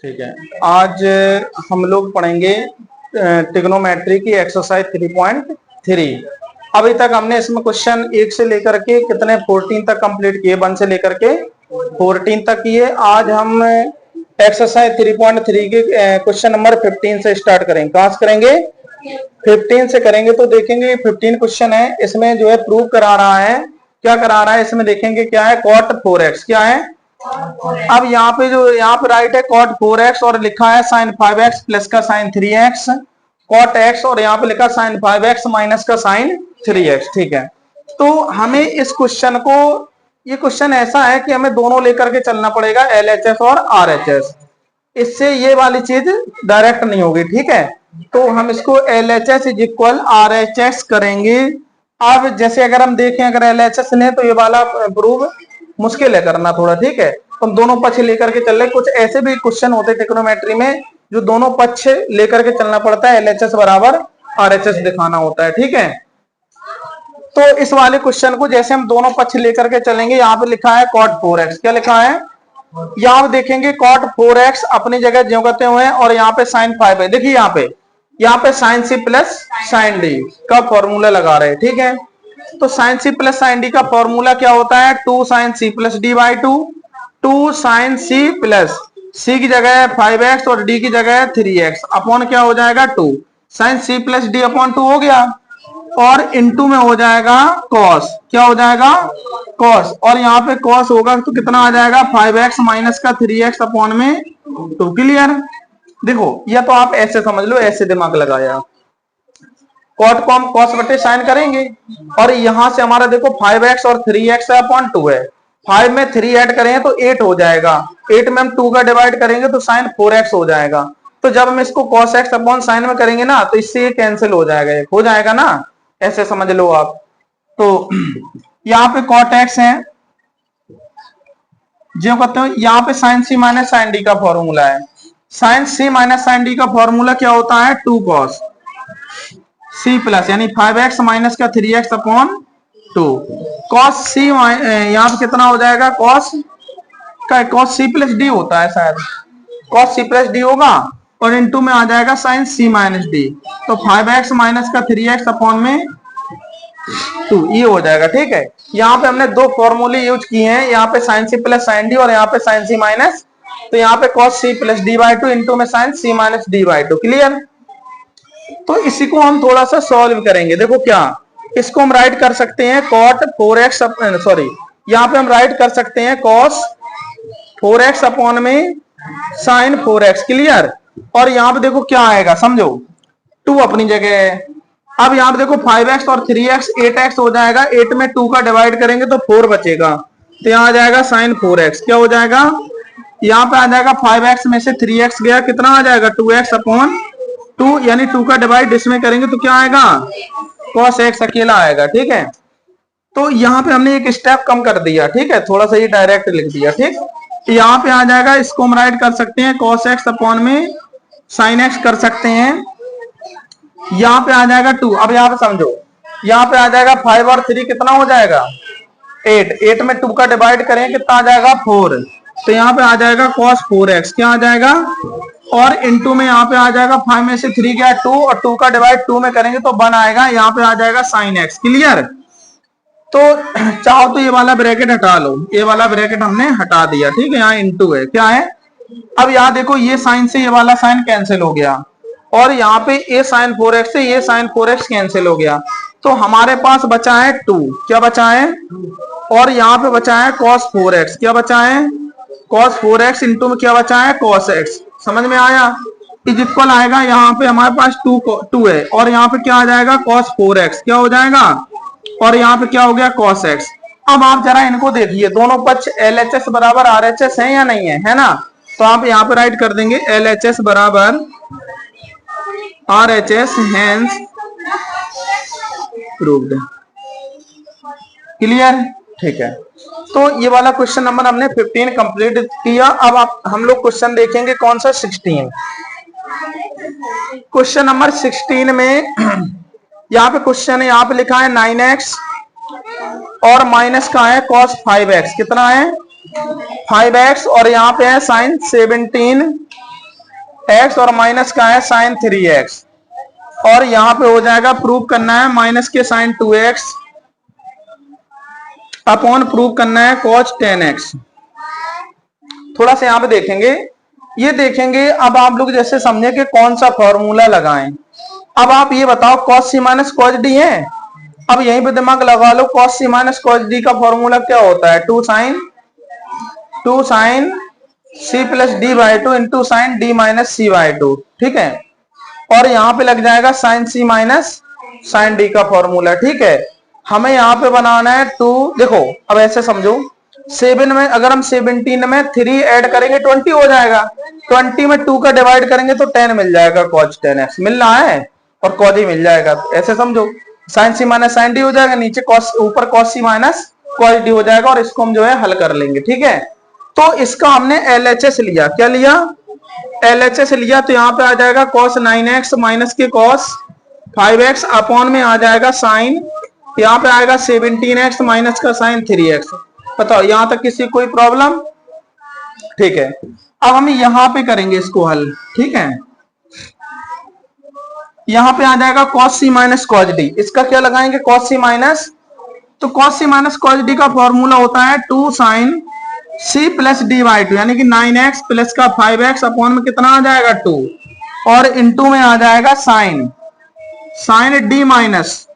ठीक है। आज हम लोग पढ़ेंगे ट्रिग्नोमेट्री की एक्सरसाइज 3.3। अभी तक हमने इसमें क्वेश्चन 1 से लेकर के कितने 14 तक कंप्लीट किए, 1 से लेकर के 14 तक किए। आज हम एक्सरसाइज 3.3 के क्वेश्चन नंबर 15 से स्टार्ट करेंगे। कहां से करेंगे? 15 से करेंगे। तो देखेंगे 15 क्वेश्चन है, इसमें जो है प्रूव करा रहा है। क्या करा रहा है इसमें देखेंगे क्या है, cot 4x क्या है। अब यहाँ पे जो यहाँ पे राइट है cot 4x और लिखा है sin 5x प्लस का sin 3x cot x और यहाँ पे लिखा sin 5x माइनस का sin 3x। ठीक है, तो हमें इस क्वेश्चन को, ये क्वेश्चन ऐसा है कि हमें दोनों लेकर के चलना पड़ेगा, LHS और RHS। इससे ये वाली चीज डायरेक्ट नहीं होगी। ठीक है, तो हम इसको LHS इज इक्वल RHS करेंगे। अब जैसे अगर हम देखें, अगर LHS लें तो ये वाला प्रूव मुश्किल है करना थोड़ा। ठीक है, तो हम दोनों पक्ष लेकर के चल रहे। कुछ ऐसे भी क्वेश्चन होते हैं ट्रिग्नोमेट्री में जो दोनों पक्ष लेकर के चलना पड़ता है, LHS बराबर RHS दिखाना होता है। ठीक है, तो इस वाले क्वेश्चन को जैसे हम दोनों पक्ष लेकर के चलेंगे, यहाँ पे लिखा है cot 4x, क्या लिखा है यहाँ पे देखेंगे cot 4x अपनी जगह ज्यों करते हुए और यहाँ पे sin 5 है। देखिए यहाँ पे sin c plus sin d का फॉर्मूला लगा रहे हैं। ठीक है, तो sin c plus sin d का फॉर्मूला क्या होता है, 2 sin c plus d by 2। 2 sin c plus c की जगह है 5x और d की जगह है 3x अपॉन क्या हो जाएगा 2 sin c plus d upon 2 हो गया, और इनटू में हो जाएगा cos, क्या हो जाएगा cos, और यहाँ पे cos होगा तो कितना आ जाएगा 5x माइनस का 3x अपॉन में 2। क्लियर? देखो या तो आप ऐसे समझ लो, ऐसे दिमाग लगाया, cot को हम cos बटे sin करेंगे और यहां से हमारा देखो 5x और 3x अपॉन 2 है। 5 में 3 ऐड करेंगे तो 8 हो जाएगा, 8 में हम 2 का डिवाइड करेंगे तो sin 4x हो जाएगा। तो जब हम इसको cos x अपॉन sin में करेंगे ना, तो इससे ये कैंसिल हो जाएगा, हो जाएगा ना, ऐसे समझ लो आप। तो यहाँ पे cot x है जो कहते हो, यहाँ पे sin c minus sin d का फॉर्मूला है। sin c minus sin d का फॉर्मूला क्या होता है, 2 cos c प्लस यानी 5x माइनस का 3x अपॉन 2 cos c, यहाँ पे कितना हो जाएगा cos c प्लस d होता है शायद, cos c प्लस d होगा और इनटू में आ जाएगा sin c माइनस d, तो 5x माइनस का 3x अपॉन में 2 ये हो जाएगा। ठीक है, यहाँ पे हमने दो फॉर्मूले यूज किए हैं, यहाँ पे sin c plus sin d और यहाँ पे sin c माइनस, तो यहाँ पे cos c plus d by 2 into में sin c minus d by 2। Clear? तो इसी को हम थोड़ा सा सॉल्व करेंगे। देखो क्या, इसको हम राइट कर सकते हैं cot 4x, सॉरी यहाँ पे हम राइट कर सकते हैं cos 4x अपॉन में sin 4x। क्लियर? और यहाँ पे देखो क्या आएगा, समझो 2 अपनी जगह है। अब यहाँ पे देखो 5x और 3x 8x हो जाएगा, 8 में 2 का डिवाइड करेंगे तो 4 बचेगा, तो यहाँ आ जाएगा sin 4x, क्या हो जाएगा, यहाँ पे आ जाएगा 5x में से 3x गया, कितना आ जाएगा 2x अपॉन 2, यानी 2 का डिवाइड इसमें करेंगे तो क्या आएगा cos x अकेला आएगा। ठीक है, तो यहाँ पे हमने एक स्टेप कम कर दिया। ठीक है, थोड़ा सा ये डायरेक्ट लिख दिया। ठीक, यहाँ पे आ जाएगा, इसको हम राइट कर सकते हैं cos x अपॉन में sin x कर सकते हैं, यहाँ पे आ जाएगा 2। अब यहाँ पे समझो, यहाँ पे आ जाएगा 5 और 3 कितना हो जाएगा 8, 8 में 2 का डिवाइड करें कितना आ जाएगा 4, तो यहाँ पे आ जाएगा cos 4x, क्या आ जाएगा, और इनटू में यहाँ पे आ जाएगा 5 में से 3 गया 2 और 2 का डिवाइड 2 में करेंगे तो 1 आएगा, यहाँ पे आ जाएगा sin x। क्लियर? तो चाहो तो ये वाला ब्रैकेट हटा लो, ये वाला ब्रैकेट हमने हटा दिया। ठीक है, यहाँ इनटू है, क्या है, अब यहाँ देखो ये साइन से ये वाला साइन कैंसिल हो गया और यहाँ पे ये sin 4x से ये sin 4x कैंसिल हो गया, तो हमारे पास बचा है 2, क्या बचा है, और यहाँ पे बचा है cos 4x, क्या बचा है cos 4x इंटू में क्या बचा है cos x। समझ में आया? इज इक्वल आएगा, यहाँ पे हमारे पास 2 है और यहाँ पे क्या आ जाएगा cos 4x, क्या हो जाएगा, और यहाँ पे क्या हो गया cos x। अब आप जरा इनको देखिए, दोनों पक्ष LHS बराबर RHS है या नहीं है ना, तो आप यहाँ पे राइट कर देंगे LHS बराबर RHS hence proved। क्लियर? ठीक है, तो ये वाला क्वेश्चन नंबर हमने 15 कंप्लीट किया। अब आप हम लोग क्वेश्चन देखेंगे कौन सा 16। क्वेश्चन नंबर 16 में यहाँ पे क्वेश्चन है, यहाँ पे लिखा है 9x और माइनस का है cos 5x, कितना है 5x और यहाँ पे है sin 17 x और माइनस का है साइन 3x, और यहां पे हो जाएगा प्रूव करना है माइनस के साइन 2x अपॉन प्रूव करना है cos 10x। थोड़ा सा यहां पे देखेंगे, ये देखेंगे अब आप लोग जैसे समझे कि कौन सा फॉर्मूला लगाएं। अब आप ये बताओ cos c minus cos d है, अब यहीं पे दिमाग लगा लो, cos c minus cos d का फॉर्मूला क्या होता है, 2 sine c plus D by two into sine D minus C by two, ठीक है। और यहाँ पे लग जाएगा sine c minus sine d का फॉर्मूला, ठीक है। हमें यहाँ पे बनाना है 2, देखो अब ऐसे समझो, 7 में अगर हम 17 में 3 ऐड करेंगे 20 हो जाएगा, 20 में 2 का डिवाइड करेंगे तो 10 मिल जाएगा, cos 10x मिल रहा है और cos ही मिल जाएगा, ऐसे समझो sine c minus sine D हो जाएगा, नीचे cos ऊपर cos c minus cos d हो जाएगा, और इसको हम जो है हल कर लेंगे, ठीक है। तो इसका हमने LHS लिया, क्या लिया, LHS लिया, तो यहाँ पे आ जाएगा cos 9x माइनस के cos 5x अपॉन में आ जाएगा साइन, यहाँ पे आएगा 17x माइनस का साइन 3x। बताओ यहां तक किसी कोई प्रॉब्लम, ठीक है। अब हम यहां पे करेंगे इसको हल, ठीक है। यहां पे आ जाएगा cos c minus cos d, इसका क्या लगाएंगे cos c माइनस, तो cos c minus cos d का फॉर्मूला होता है 2 sine c plus D by two, यानी कि 9x प्लस का 5x अपॉन में कितना आ जाएगा 2, और इनटू में आ जाएगा साइन d माइनस,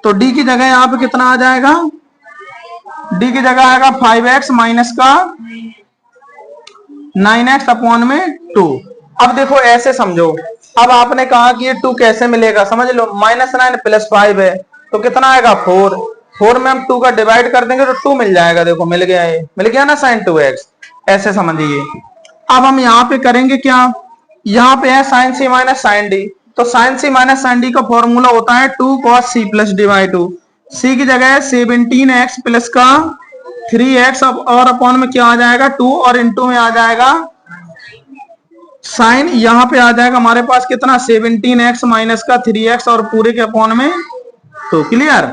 तो d की जगह यहाँ पे कितना आ जाएगा, d की जगह आएगा 5x माइनस का 9x अपॉन में 2। अब देखो ऐसे समझो, अब आपने कहा कि ये 2 कैसे मिलेगा, समझ लो, -9 प्लस 5 है तो कितना आएगा 4 में हम 2 का डिवाइड कर देंगे तो 2 मिल जाएगा, देखो मिल गया, ये मिल गया ना साइन 2x, ऐसे समझिए। अब हम यहाँ पे करेंगे क्या, यहाँ पे है sine c minus sine D, तो sine c minus sine D का फॉर्मूला होता है 2 cos c plus D by two, c की जगह है 17x प्लस का 3x, और अपॉन में क्या आ जाएगा 2, और इनटू में आ जाएगा साइन, यहाँ पे आ जाएगा हमारे पास कितना 17x माइनस का 3x और पूरे के अपॉन में 2, क्लियर।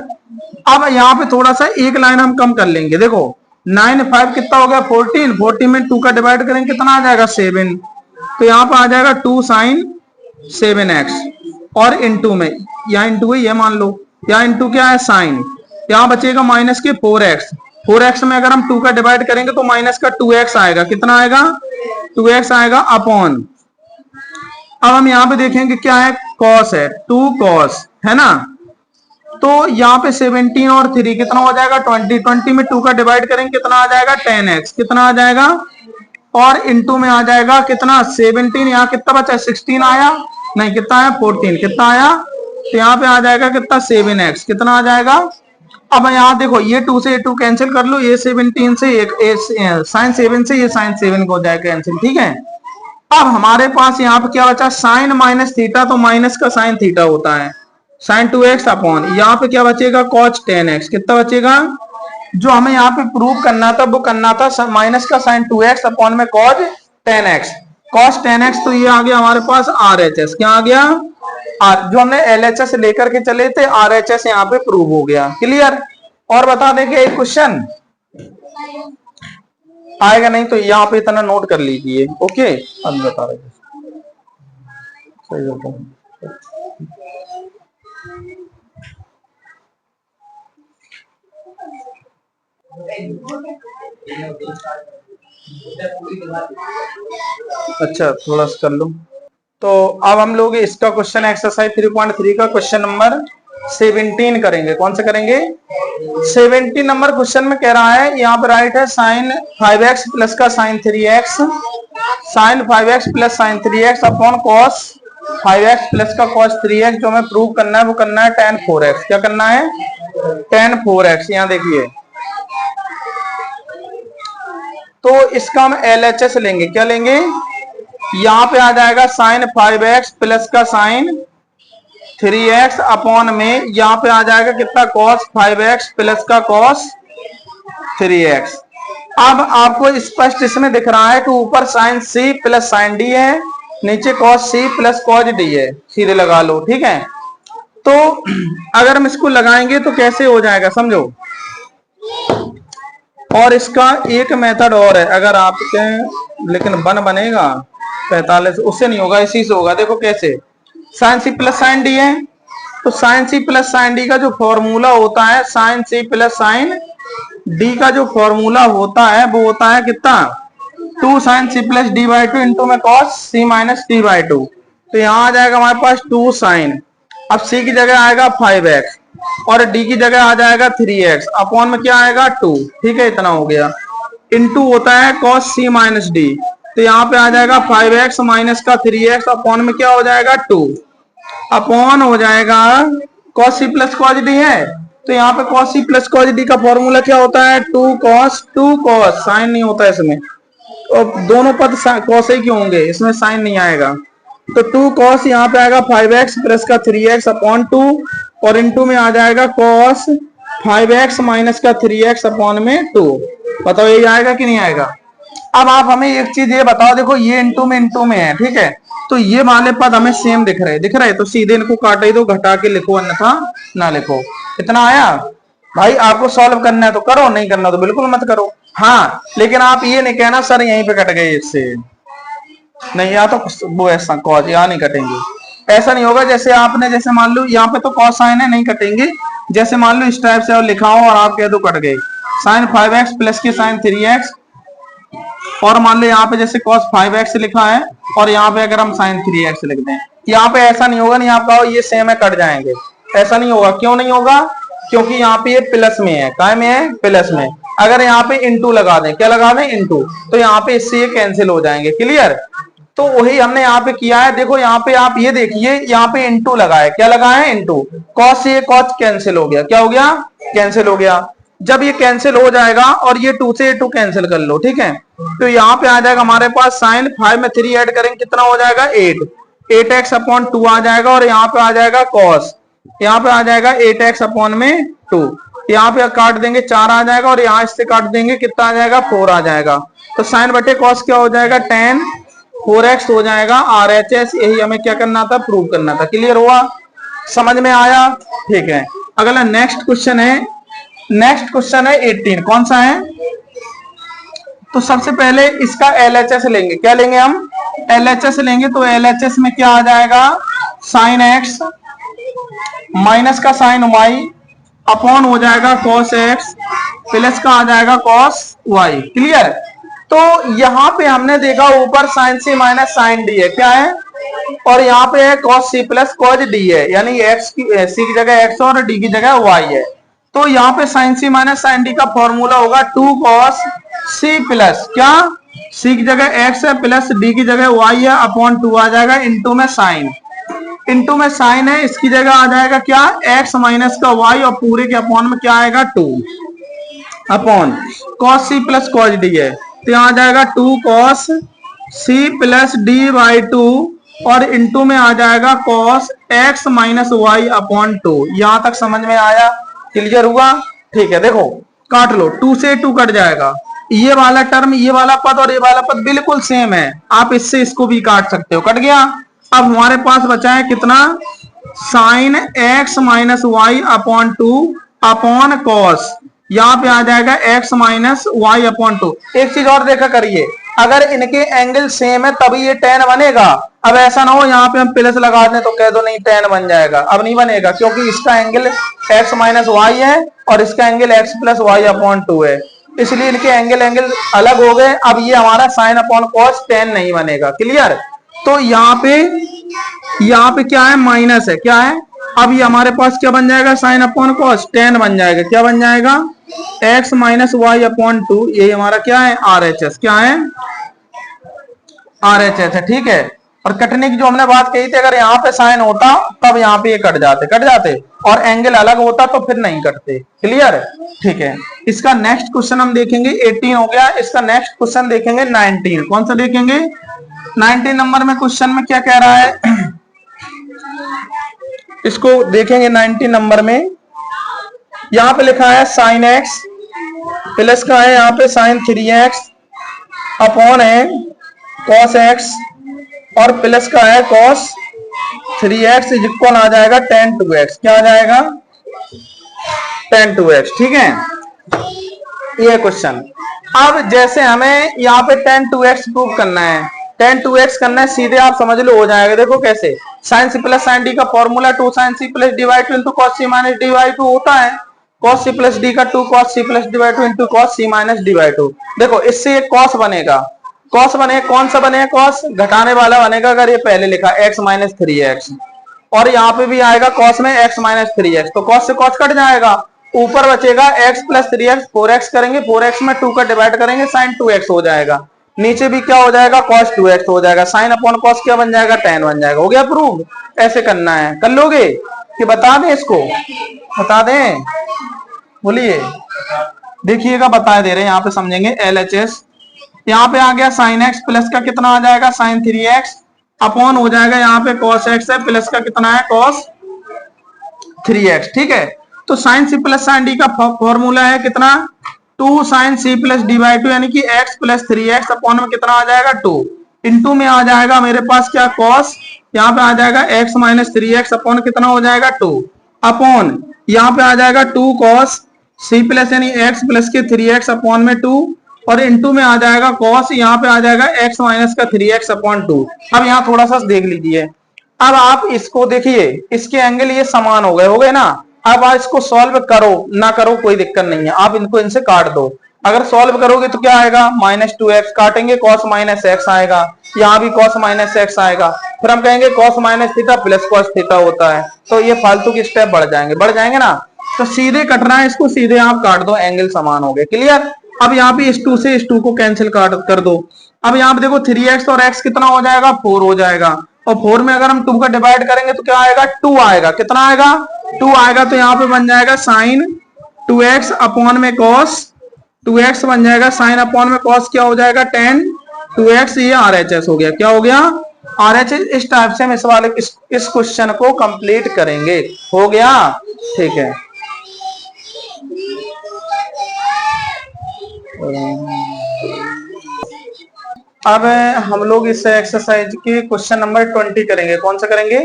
अब यहाँ पे थोड़ा सा एक लाइन हम कम कर लेंगे, देखो 9 5 कितना हो गया 14 में 2 का डिवाइड करेंगे कितना आ जाएगा 7, तो यहाँ पे आ जाएगा 2 साइन 7x, और इनटू में यहाँ इनटू ये मान लो, यहाँ इनटू क्या है साइन, यहाँ बचेगा माइनस के 4x में अगर हम 2 का डिवाइड करेंगे तो माइनस का 2x आएगा, कितना आएगा 2x आएगा अपॉन। अब हम यहाँ पे देखेंगे क्या है cos है, 2 cos है ना, तो यहाँ पे 17 और 3 कितना हो जाएगा 20 में 2 का डिवाइड करेंगे कितना आ जाएगा 10x, कितना आ जाएगा, और इनटू में आ जाएगा कितना 17, यहाँ कितना बचा 16 आया, नहीं कितना आया 14, कितना आया, तो यहाँ पे आ जाएगा कितना 7x, कितना आ जाएगा। अब यहाँ देखो ये 2 से ये 2 कैंसिल कर लो, ये 17 से एक साइन 7 से ये साइन 7 को जाएगा कैंसिल, ठीक है। अब हमारे पास यहाँ पे क्या बचा साइन माइनस थीटा, तो माइनस का साइन थीटा होता है साइन 2x अपॉन, यहाँ पे क्या बचेगा cos 10x, कितना बचेगा, जो हमें यहाँ पे प्रूव करना था वो करना था माइनस का साइन 2x अपॉन में cos 10x, तो ये आ गया हमारे पास RHS, क्या आ गया जो हमने LHS लेकर के चले थे RHS यहाँ पे प्रूव हो गया, क्लियर। और बता दें कि एक क्वेश्चन आएगा नहीं तो यहाँ पे इतना नोट कर लीजिए, ओके। अब बता रहे सही होता है। अच्छा थोड़ा सा कर लो, तो अब हम लोग इसका क्वेश्चन एक्सरसाइज 3.3 का क्वेश्चन नंबर 17 करेंगे। कौन सा करेंगे 17 नंबर क्वेश्चन में कह रहा है, यहाँ पर राइट है साइन 5x प्लस का sine 3x, sine 5x plus sine 3x upon cos 5x plus का cos 3x, जो हमें प्रूव करना है वो करना है tan 4x, क्या करना है tan 4x। यहाँ देखिए तो इसका हम LHS लेंगे, क्या लेंगे, यहाँ पे आ जाएगा साइन 5x प्लस का साइन 3x अपॉन में यहाँ पे आ जाएगा कितना cos 5x प्लस का cos 3x। अब आपको स्पष्ट इसमें दिख रहा है कि ऊपर sine c plus sine d है, नीचे cos c plus cos d है, सीधे लगा लो, ठीक है। तो अगर हम इसको लगाएंगे तो कैसे हो जाएगा समझो, और इसका एक मेथड और है, अगर आप कहें लेकिन बनेगा 45, उससे नहीं होगा, इसी से होगा। देखो कैसे, sine C plus sine D है, तो sine C plus sine D का जो फॉर्मूला होता है, sine C plus sine D का जो फॉर्मूला होता है वो होता है कितना, 2 sine C plus D by two into में cos C minus D by two. तो यहाँ आ जाएगा हमारे पास 2 साइन, अब सी की जगह आएगा 5x और डी की जगह आ जाएगा 3x, अपॉन में क्या आएगा 2। ठीक है, इतना हो गया। इंटू होता है कॉस सी माइनस डी, तो यहाँ पे आ जाएगा 5x माइनस का 3x, अपॉन में क्या हो जाएगा 2, अपॉन हो जाएगा cos C plus cos D है, तो यहाँ पे cos C plus cos D का फॉर्मूला क्या होता है, 2 कॉस, साइन नहीं होता इसमें, और दोनों पद कॉस ही क्यों होंगे, इसमें साइन नहीं आएगा। तो 2 कॉस यहाँ पे आएगा 5x प्लस का 3x अपॉन 2, और इंटू में आ जाएगा कॉस 5x माइनस का 3x अपॉन में 2। बताओ ये आएगा कि नहीं आएगा। अब आप हमें एक चीज ये बताओ, देखो ये इंटू में है, ठीक है, तो ये वाले पद हमें सेम दिख रहे, तो सीधे इनको काट ही दो, घटा के लिखो, अन्यथा ना लिखो। इतना आया भाई। आपको सॉल्व करना है तो करो, नहीं करना तो बिल्कुल मत करो। हाँ, लेकिन आप ये नहीं कहना सर यहीं पे कट गए इससे, नहीं, या तो वो ऐसा कॉस यहाँ नहीं कटेंगे, ऐसा नहीं होगा। जैसे आपने, जैसे मान लो यहाँ पे तो कॉस साइन है, नहीं कटेंगे। जैसे मान लो इस टाइप से और लिखा हो और आप कह दो कट गए, साइन 5x प्लस की साइन 3x, और मान लो यहाँ पे जैसे cos 5x लिखा है और यहाँ पे अगर हम sin 3x लिख दें, यहाँ पे ऐसा नहीं होगा, नहीं आप कहो ये सेम है कट जाएंगे, ऐसा नहीं होगा। क्यों नहीं होगा, क्योंकि यहाँ पे ये प्लस में है, काय में है, प्लस में। अगर यहाँ पे इंटू लगा दें, क्या लगा दें, इंटू, तो यहाँ पे इससे ये कैंसिल हो जाएंगे। क्लियर, तो वही हमने यहाँ पे किया है। देखो यहाँ पे आप ये देखिए, यहाँ पे इंटू लगा है, क्या लगा है, इंटू, कॉस से कॉस कैंसिल हो गया, क्या हो गया, कैंसिल हो गया। जब ये कैंसिल हो जाएगा और ये 2 से 2 कैंसिल कर लो, ठीक है, तो यहाँ पे आ जाएगा हमारे पास साइन 5 में 3 ऐड करेंगे, कितना हो जाएगा 8x अपॉन 2 आ जाएगा, और यहाँ पे आ जाएगा कॉस, यहाँ पे आ जाएगा 8x अपॉन में 2, यहाँ पे काट देंगे 4 आ जाएगा, और यहाँ इससे काट देंगे कितना आ जाएगा 4 आ जाएगा। तो साइन बटे कॉस क्या हो जाएगा, tan 4x हो जाएगा RHS। यही हमें क्या करना था, प्रूव करना था। क्लियर हुआ, समझ में आया, ठीक है। अगला नेक्स्ट क्वेश्चन है, नेक्स्ट क्वेश्चन है 18, कौन सा है, तो सबसे पहले इसका LHS लेंगे, क्या लेंगे हम, LHS लेंगे। तो LHS में क्या आ जाएगा, साइन x माइनस का साइन y अपॉन हो जाएगा cos x प्लस का आ जाएगा cos y। क्लियर, तो यहाँ पे हमने देखा ऊपर sine c minus sine d है, क्या है, और यहाँ पे है cos c plus cos d है, यानी x की c की जगह x और d की जगह y है। तो यहाँ पे sine c minus sine d का फॉर्मूला होगा 2 cos c प्लस क्या, c की जगह x है प्लस d की जगह y है, अपॉन 2 आ जाएगा, इंटू में साइन, इंटू में साइन है, इसकी जगह आ जाएगा क्या, x माइनस का y, और पूरे के अपॉन में क्या आएगा 2 upon cos c plus cos d है, तो यहाँ आ जाएगा 2 cos c plus d by 2, और इंटू में आ जाएगा cos x minus y upon 2। यहाँ तक समझ में आया, क्लियर हुआ, ठीक है। देखो काट लो, 2 से 2 कट जाएगा, ये वाला टर्म, ये वाला पद और ये वाला पद बिल्कुल सेम है, आप इससे इसको भी काट सकते हो, कट गया। अब हमारे पास बचा है कितना, sine x minus Y upon 2 upon cos, यहाँ पे आ जाएगा x माइनस वाई अपॉन 2। एक चीज और देखा करिए, अगर इनके एंगल सेम है तभी ये tan बनेगा। अब ऐसा ना हो यहाँ पे हम प्लस लगा दें तो कह दो नहीं tan बन जाएगा, अब नहीं बनेगा, क्योंकि इसका एंगल x माइनस वाई है और इसका angle x plus Y upon 2 है, इसलिए इनके एंगल अलग हो गए। अब ये हमारा साइन अपॉन कॉस tan नहीं बनेगा। क्लियर, तो यहाँ पे क्या है, माइनस है, क्या है, अब ये हमारे पास क्या बन जाएगा, साइन अपॉन कॉस tan बन जाएगा, क्या बन जाएगा, x माइनस वाई अपॉन 2, ये हमारा क्या है, RHS, क्या है, RHS है, ठीक है। और कटने की जो हमने बात कही थी, अगर यहाँ पे साइन होता तब यहाँ पे ये कट जाते, और एंगल अलग होता तो फिर नहीं कटते। क्लियर, ठीक है। इसका नेक्स्ट क्वेश्चन हम देखेंगे, 18 हो गया, इसका नेक्स्ट क्वेश्चन देखेंगे 19, कौन सा देखेंगे, 19 नंबर में क्वेश्चन में क्या कह रहा है, इसको देखेंगे 19 नंबर में। यहाँ पे लिखा है साइन x प्लस का है यहाँ पे साइन 3x अपॉन है cos x, और प्लस का है cos 3x इज इक्वल आ जाएगा tan 2x, क्या आ जाएगा, tan 2x, ठीक है, ये क्वेश्चन। अब जैसे हमें यहाँ पे tan 2x प्रूव करना है, tan 2x करना है, सीधे आप समझ लो हो जाएगा। देखो कैसे, sin c plus sin d का formula 2 sin c plus dy 2 into cos c minus dy 2 होता है। cos c प्लस d का 2 cos c plus dy 2 into cos c minus dy 2। देखो इससे एक cos बनेगा, cos बनेगा, कौन सा बनेगा cos, घटाने वाला बनेगा अगर ये पहले लिखा x माइनस 3x, और यहाँ पे भी आएगा cos में x माइनस 3x, तो cos से cos कट जाएगा, ऊपर बचेगा x प्लस 3x, 4x करेंगे, 4x में 2 का डिवाइड करेंगे, sin 2x हो जाएगा। नीचे भी क्या हो जाएगा, cos 2x हो जाएगा, sin अपॉन cos क्या बन जाएगा, tan बन जाएगा। हो गया प्रूव। ऐसे करना है, कर लोगे कि बता दें इसको, बता दें, बोलिए, देखिएगा बता दे रहे हैं, यहाँ पे समझेंगे। LHS यहाँ पे आ गया sin x प्लस का कितना आ जाएगा sin 3x अपॉन हो जाएगा यहाँ पे cos x है, प्लस का कितना है cos 3x, ठीक है। तो sin c plus sin d का फॉर्मूला है कितना, 2 sin c plus D by 2, यानी कि x प्लस 3x अपॉन में कितना आ जाएगा 2, इंटू में आ जाएगा मेरे पास क्या cos, यहाँ पे आ जाएगा x माइनस 3x अपॉन कितना हो जाएगा 2, अपॉन यहाँ पे आ जाएगा 2 cos c प्लस यानी x प्लस के 3x अपॉन में 2, और इंटू में आ जाएगा cos, यहाँ पे आ जाएगा x माइनस का 3x अपॉन 2। अब यहाँ थोड़ा सा देख लीजिए, अब आप इसको देखिए, इसके एंगल ये समान हो गए ना। अब आप इसको सॉल्व करो ना करो कोई दिक्कत नहीं है, आप इनको इनसे काट दो। अगर सॉल्व करोगे तो क्या आएगा, -2x, काटेंगे cos माइनस x आएगा, यहाँ भी cos माइनस x आएगा, फिर हम कहेंगे cos minus theta plus cos theta होता है, तो ये फालतू के स्टेप बढ़ जाएंगे ना। तो सीधे कटना है, इसको सीधे आप काट दो, एंगल समान हो गए, क्लियर। अब यहाँ पे इस 2 से इस 2 को कैंसिल कर दो। अब यहाँ पे देखो 3x और x कितना हो जाएगा, 4 हो जाएगा, और 4 में अगर हम 2 का डिवाइड करेंगे तो क्या आएगा, 2 आएगा, कितना आएगा 2 आएगा, तो यहाँ पे बन जाएगा sin 2x अपॉन में cos 2x बन जाएगा, sin अपॉन में cos क्या हो जाएगा tan 2x, ये RHS हो गया, क्या हो गया RHS। इस टाइप से हम इस वाले इस क्वेश्चन को कंप्लीट करेंगे, हो गया, ठीक है। अब हम लोग इस एक्सरसाइज की क्वेश्चन नंबर 20 करेंगे, कौन सा करेंगे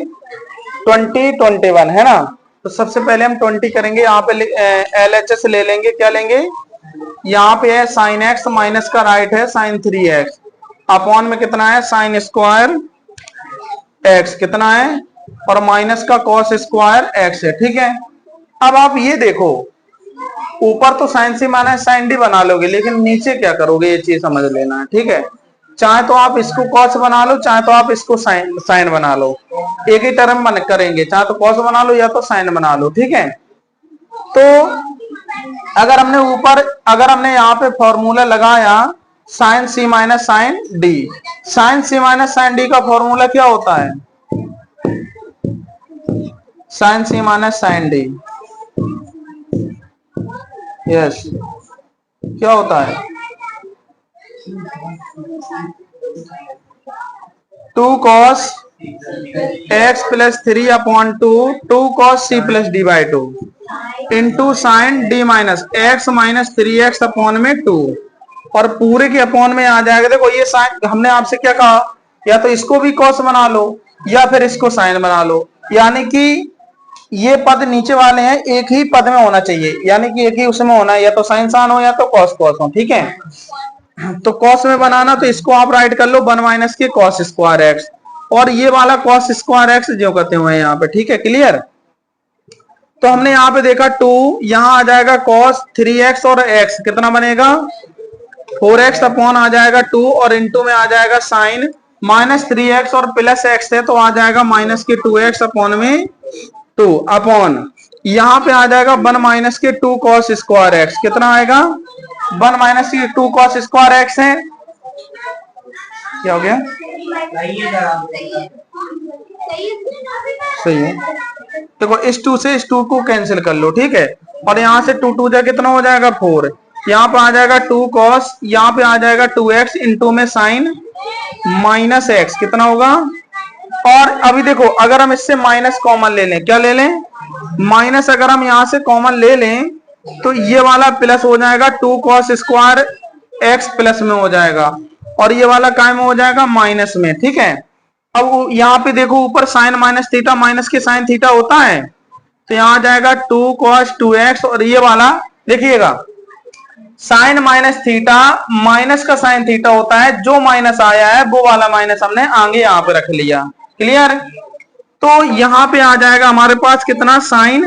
20 21 है ना। तो सबसे पहले हम 20 करेंगे, यहाँ पे LHS ले लेंगे, क्या लेंगे, यहाँ पे है sin x माइनस का राइट है sin 3x अपॉन में कितना है sin स्क्वायर x कितना है, और माइनस का cos स्क्वायर x है, ठीक है। अब आप ये देखो, ऊपर तो sin c minus sin d बना लोगे, लेकिन नीचे क्या करोगे ये चीज समझ लेना है, ठीक है। चाहे तो आप इसको cos बना लो, चाहे तो आप इसको sin बना लो, एक ही टर्म करेंगे, चाहे तो cos बना लो या तो sin बना लो, ठीक है। तो अगर हमने यहाँ पे फॉर्मूला लगाया sin c minus sin d, sin c minus sin d का फॉर्मूला क्या होता है, sin c minus sin d, yes क्या होता है 2 cos x plus 3 upon 2 cos c plus D by 2 into sine d minus x minus 3x upon में 2, और पूरे के अपॉन में आ जाएगा। देखो ये साइन, हमने आपसे क्या कहा, या तो इसको भी cos बना लो या फिर इसको साइन बना लो, यानी कि ये पद नीचे वाले हैं एक ही पद में होना चाहिए, यानी कि एक ही उसमें होना है, या तो साइन साइन हो या तो cos cos हो, ठीक है। तो cos में बनाना तो इसको आप राइट कर लो 1 माइनस के cos स्क्वायर x, और ये वाला cos स्क्वायर x जो कहते हुए यहाँ पे, ठीक है, क्लियर। तो हमने यहाँ पे देखा 2, यहाँ आ जाएगा cos 3x और x कितना बनेगा 4x अपॉन आ जाएगा 2, और इंटू में आ जाएगा साइन माइनस 3x और प्लस x है तो आ जाएगा माइनस के 2x अपॉन में 2 अपॉन यहाँ पे आ जाएगा 1 माइनस के 2 cos स्क्वायर x कितना आएगा 1 माइनस के 2 cos स्क्वायर x है, क्या हो गया सही है। देखो इस 2 से इस 2 को कैंसिल कर लो, ठीक है, और यहाँ से 2 2 जा कितना हो जाएगा 4, यहाँ पे आ जाएगा 2 cos, यहाँ पे आ जाएगा 2x इंटू में साइन माइनस x कितना होगा। और अभी देखो अगर हम इससे माइनस कॉमन ले लें, क्या ले लें माइनस, अगर हम यहाँ से कॉमन ले लें तो ये वाला प्लस हो जाएगा 2 cos स्क्वायर x प्लस में हो जाएगा, और ये वाला काय में हो जाएगा माइनस में, ठीक है। अब यहाँ पे देखो ऊपर साइन माइनस थीटा माइनस के साइन थीटा होता है, तो यहाँ आ जाएगा 2 cos 2x, और ये वाला देखिएगा साइन माइनस थीटा, माइनस का साइन थीटा होता है, जो माइनस आया है वो वाला माइनस हमने आगे यहाँ पे रख लिया। क्लियर? तो यहां पे आ जाएगा हमारे पास कितना, साइन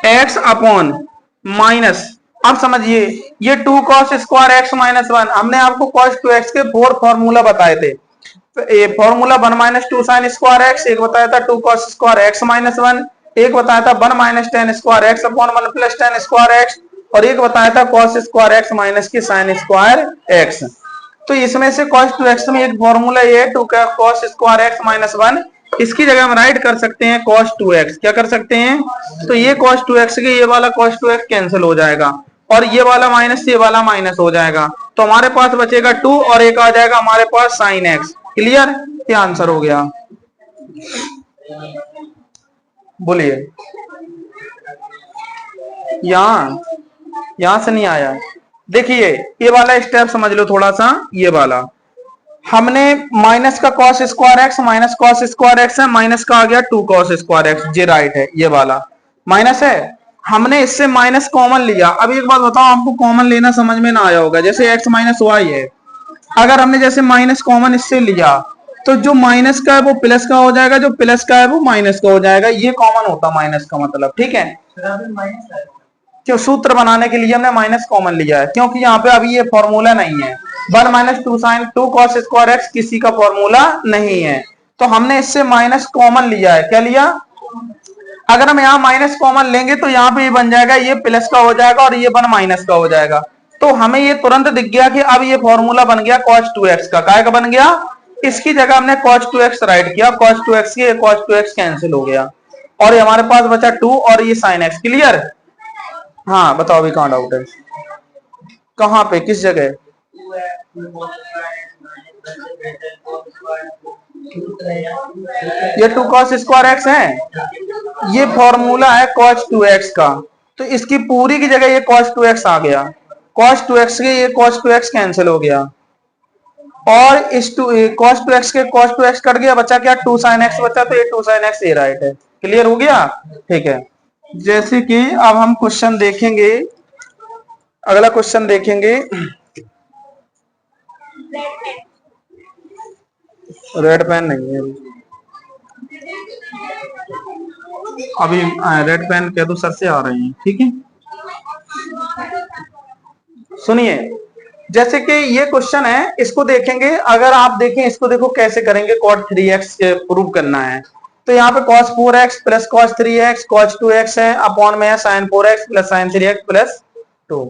एक्स अपॉन माइनस, अब समझिए ये 2 cos स्क्वायर एक्स माइनस 1, हमने आपको cos 2x के 4 फॉर्मूला बताए थे। ये formula 1 minus 2 sine square x, एक बताया था 2 cos स्क्वायर एक्स माइनस 1, एक बताया था 1 minus ten square x upon 1 plus ten square x, और एक बताया था cos स्क्वायर एक्स माइनस की साइन स्क्वायर एक्स। तो इसमें से cos 2x में एक फॉर्मूला ये है 2 cos स्क्वायर एक्स माइनस 1, इसकी जगह हम राइट कर सकते हैं cos 2x। क्या कर सकते हैं? तो ये cos 2x के ये वाला cos 2x कैंसिल हो जाएगा, और ये वाला माइनस ये वाला माइनस हो जाएगा, तो हमारे पास बचेगा 2 और एक आ जाएगा हमारे पास साइन एक्स। क्लियर? ये आंसर हो गया। बोलिए, यहां से नहीं आया। देखिए ये वाला स्टेप समझ लो थोड़ा सा, ये वाला हमने माइनस का cos square x minus cos square x है, माइनस का आ गया 2 cos स्क्वायर एक्स, ये राइट है, ये वाला माइनस है, हमने इससे माइनस कॉमन लिया। अब एक बात बताओ, आपको कॉमन लेना समझ में ना आया होगा, जैसे x माइनस वाई है, अगर हमने जैसे माइनस कॉमन इससे लिया तो जो माइनस का है वो प्लस का हो जाएगा, जो प्लस का है वो माइनस का हो जाएगा, ये कॉमन होता माइनस का मतलब। ठीक है, क्यों? सूत्र बनाने के लिए हमने माइनस कॉमन लिया है, क्योंकि यहाँ पे अभी ये फॉर्मूला नहीं है। 1 minus 2 sine 2 cos square X किसी का फॉर्मूला नहीं है, तो हमने इससे माइनस कॉमन लिया है। क्या लिया? अगर हम यहाँ माइनस कॉमन लेंगे तो यहाँ पे ये बन जाएगा, ये प्लस का हो जाएगा और ये 1 माइनस का हो जाएगा, तो हमें ये तुरंत दिख गया कि अब ये फॉर्मूला बन गया cos 2x का। काय का बन गया? इसकी जगह हमने cos 2x राइट किया, cos 2x की cos 2x कैंसिल हो गया, और ये हमारे पास बचा 2 और ये sin x। क्लियर? हाँ बताओ अभी कहाँ डाउट है, कहाँ पे, किस जगह? ये 2 cos स्क्वायर एक्स है, ये फॉर्मूला है cos 2x का, तो इसकी पूरी की जगह ये cos 2x आ गया, cos 2x के ये cos 2x कैंसिल हो गया, और इस cos 2x के cos 2x कट गया, बचा क्या? 2 sin x बचा, तो ये 2 sin x ये राइट है। क्लियर हो गया? ठीक है, जैसे कि अब हम क्वेश्चन देखेंगे, अगला क्वेश्चन देखेंगे, रेड पेन नहीं है अभी, रेड पेन कह दो सर से आ रही है। ठीक है, सुनिए, जैसे कि ये क्वेश्चन है, इसको देखेंगे, अगर आप देखें इसको, देखो कैसे करेंगे, cot 3x प्रूव करना है, तो यहाँ पे cos 4x plus cos 3x cos 2x है, अपॉन में है sin 4x plus sin 3x plus 2।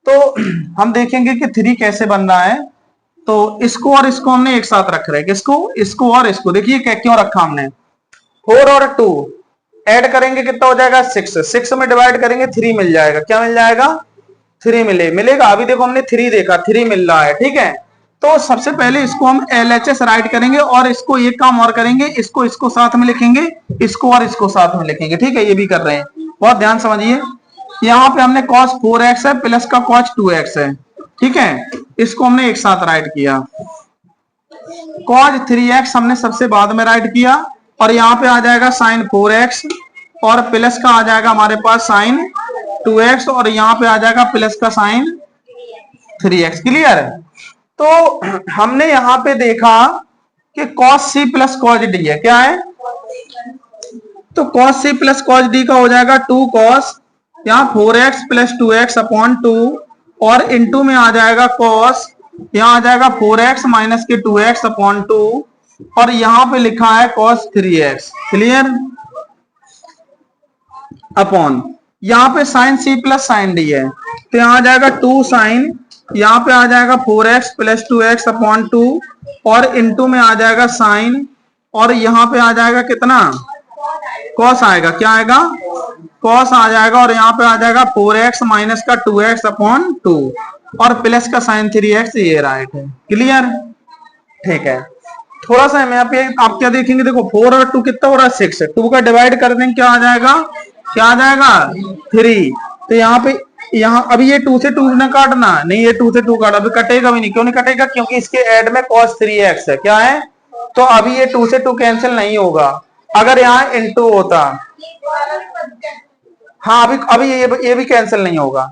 तो हम देखेंगे कि 3 कैसे बन रहा है, तो इसको और इसको हमने एक साथ रख रहे हैं, किसको? इसको और इसको। देखिए क्या क्यों रखा हमने, 4 और 2 ऐड करेंगे कितना हो जाएगा? 6, 6 में डिवाइड करेंगे 3 मिल जाएगा। क्या मिल जाएगा? 3 मिलेगा। अभी देखो हमने 3 देखा, 3 मिल रहा है। ठीक है, तो सबसे पहले इसको हम LHS राइट करेंगे, और इसको एक काम और करेंगे, इसको साथ में लिखेंगे, इसको और इसको साथ में लिखेंगे। ठीक है, ये भी कर रहे हैं, बहुत ध्यान समझिए। यहाँ पे हमने cos 4x है प्लस का cos 2x है। ठीक है, इसको हमने एक साथ राइट किया, cos 3x हमने सबसे बाद में राइट किया, और यहाँ पे आ जाएगा sin 4x, और प्लस का आ जाएगा हमारे पास sin 2x, और यहाँ पे आ जाएगा प्लस का sin 3x। क्लियर? तो हमने यहाँ पे देखा कि cos c plus cos d है, क्या है? तो cos c plus cos d का हो जाएगा 2 cos, यहाँ 4x प्लस 2x अपॉन 2, और इंटू में आ जाएगा cos, यहाँ आ जाएगा 4x माइनस के 2x अपॉन 2, और यहाँ पे लिखा है cos 3x। क्लियर? अपॉन यहाँ पे sin c plus sin d है, तो यहाँ आ जाएगा 2 sin, यहाँ पे आ जाएगा 4x प्लस 2x अपॉन 2, और इंटू में आ जाएगा sin, और यहाँ पे आ जाएगा कितना? cos आएगा। क्या आएगा? cos आ जाएगा, और यहाँ पे आ जाएगा 4x माइनस का 2x अपॉन 2, और प्लस का sin 3x, ये राइट है। क्लियर? ठीक है, थोड़ा सा मैं आप क्या देखेंगे, देखो 4 और 2 कितना हो रहा है? 6, 2 का डिवाइड कर देंगे, क्या आ जाएगा? क्या आ जाएगा? 3। तो यहाँ पे, यहाँ अभी ये 2 से 2 ना काटना नहीं, ये 2 से 2 काटा, अभी कटेगा भी नहीं। क्यों नहीं कटेगा? क्योंकि इसके ऐड में cos 3x है। क्या है? तो अभी ये 2 से 2 कैंसिल नहीं होगा, अगर यहाँ इंटू होता, हाँ अभी ये भी कैंसिल नहीं होगा।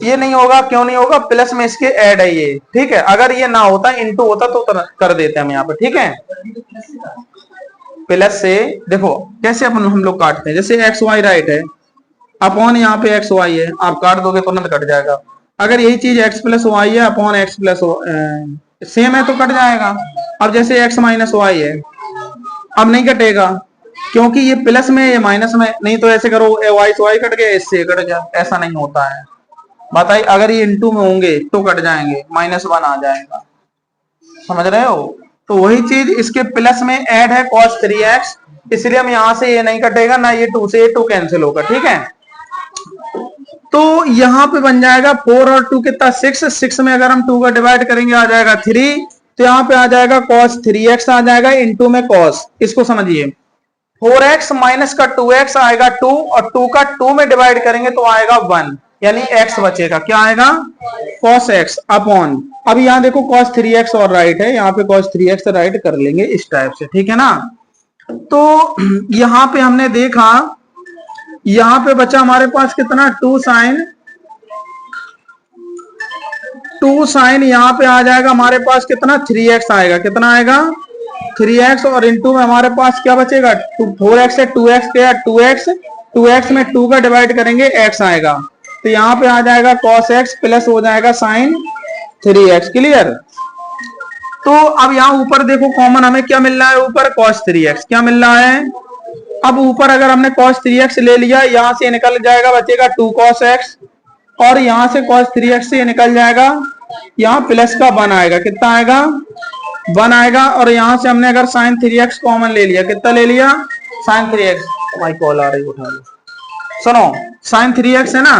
ये नहीं होगा, क्यों नहीं होगा, प्लस में इसके ऐड है ये, ठीक है। अगर ये ना होता, इनटू होता तो कर देते हम यहाँ पे, ठीक है। प्लस से देखो कैसे अपन हम लोग काटते हैं, जैसे एक्स वाई राइट है, अपॉन यहाँ पे एक्स वाई है, आप काट दोगे तुरंत कट जाएगा। अगर यही चीज एक्स प्लस वाई है अपॉन एक्स प्लस सेम है तो कट जाएगा। अब जैसे एक्स माइनस वाई है, अब नहीं कटेगा क्योंकि ये प्लस में ये माइनस में, नहीं तो ऐसे करो वाई से वाई कट गया, इससे कट गया, ऐसा नहीं होता है। बताइए अगर ये इनटू में होंगे तो कट जाएंगे, -1 आ जाएगा, समझ रहे हो। तो वही चीज इसके प्लस में ऐड है cos 3x, इसलिए हम यहां से ये नहीं कटेगा ना, ये 2 से 2 कैंसिल होगा, ठीक है। तो यहां पे बन जाएगा 4 और 2 कितना 6, 6 में अगर हम 2 का डिवाइड करेंगे आ जाएगा 3, तो यहाँ पे आ जाएगा cos 3x आ जाएगा, इनटू में cos, इसको समझिए 4x माइनस का 2x आएगा 2, और 2 का 2 में डिवाइड करेंगे तो आएगा 1, यानी x बचेगा, क्या आएगा cos x अपॉन, अब यहाँ देखो cos 3x और राइट है, यहाँ पे cos 3x राइट कर लेंगे इस टाइप से, ठीक है ना। तो यहाँ पे हमने देखा, यहाँ पे बचा हमारे पास कितना 2 साइन, यहाँ पे आ जाएगा हमारे पास कितना 3x आएगा, कितना आएगा 3x, और इनटू में हमारे पास क्या बचेगा 4x से 2x गया 2x में 2 का डिवाइड करेंगे x आएगा, तो यहाँ पे आ जाएगा cos x प्लस हो जाएगा sin 3x, क्लियर। तो अब यहाँ ऊपर देखो कॉमन हमें क्या मिल रहा है, ऊपर cos 3x क्या मिल रहा है। अब ऊपर अगर हमने cos 3x ले लिया, यहां से निकल जाएगा बचेगा 2 cos x, और यहां से cos 3x से निकल जाएगा, यहाँ प्लस का 1 आएगा, कितना आएगा 1 आएगा, और यहां से हमने अगर sin 3x कॉमन ले लिया, कितना ले लिया sin 3x, हमारी कॉल आ रही उठा लो, सुनो sin 3x है ना,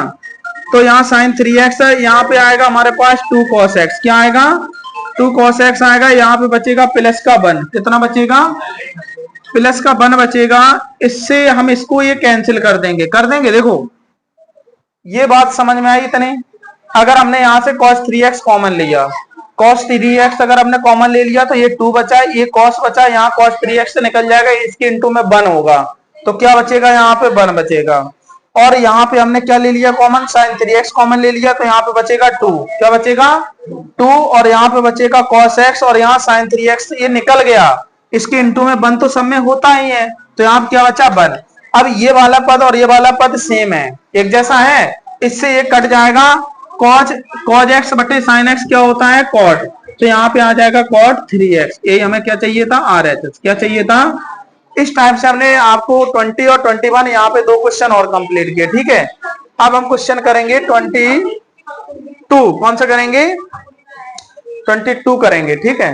तो यहाँ sin 3x है, यहाँ पे आएगा हमारे पास 2 cos x, क्या आएगा 2 cos x आएगा, यहाँ पे बचेगा प्लस का 1, कितना बचेगा प्लस का 1 बचेगा, इससे हम इसको ये कैंसिल कर देंगे, देखो ये बात समझ में आई इतने। अगर हमने यहाँ से cos 3x कॉमन लिया, cos 3x अगर हमने कॉमन ले लिया तो ये 2 बचा, ये cos बचा, यहाँ cos 3x से निकल जाएगा, इसके इनटू में 1 होगा, तो क्या बचेगा यहाँ पे 1 बचेगा, और यहाँ पे हमने क्या ले लिया कॉमन, sin 3x कॉमन ले लिया, तो यहाँ पे बचेगा 2, क्या बचेगा 2, और यहाँ पे बचेगा cos x, और यहाँ sin 3x ये निकल गया, इसके इनटू में 1 तो सब में होता ही है, तो यहाँ क्या बचा 1। अब ये वाला पद और ये वाला पद सेम है, एक जैसा है, इससे ये कट जाएगा, cos x बटे sin x क्या होता है cot, तो यहाँ पे आ जाएगा cot 3x, यही हमें क्या चाहिए था RHS, क्या चाहिए था। इस टाइप से हमने आपको 20 और 21 यहाँ पे 2 क्वेश्चन और कंप्लीट किए, ठीक है। अब हम क्वेश्चन करेंगे 22, कौन सा करेंगे 22 करेंगे, ठीक है।